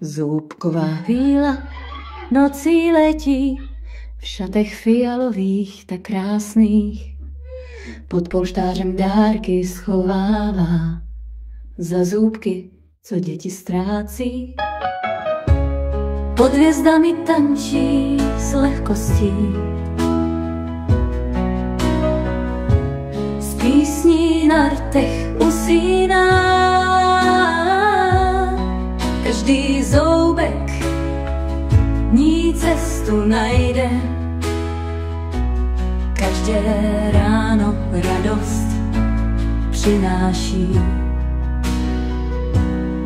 Zúbková víla nocí letí v šatech fialových tak krásných. Pod polštářem dárky schovává za zúbky, co děti ztrácí. Pod hvězdami tančí s lehkostí, s písní na rtech usíná. Každý zoubek ní cestu najde, každé ráno radost přináší.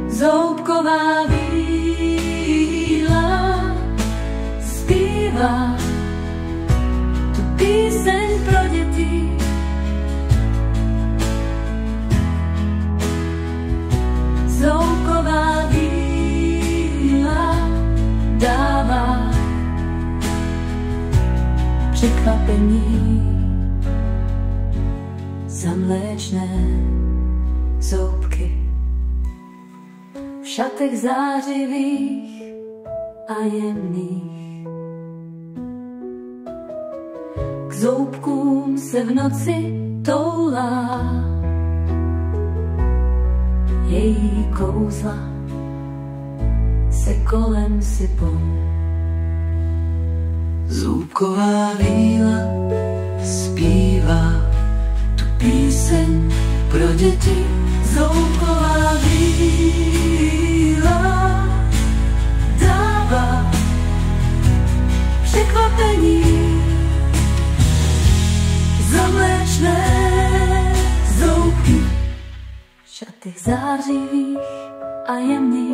Zoubková víla zpívá tu píseň pro děti. Zoubková víla dává překvapení za mléčné zoubky. V šatech zářivých a jemných k zoubkům se v noci toulá. Její kouzla se kolem sypou. Zúbková víla zpívá tu píseň pro děti. Zoubková víla dává překvapení za mléčné zoubky. V šatech zářivých a jemných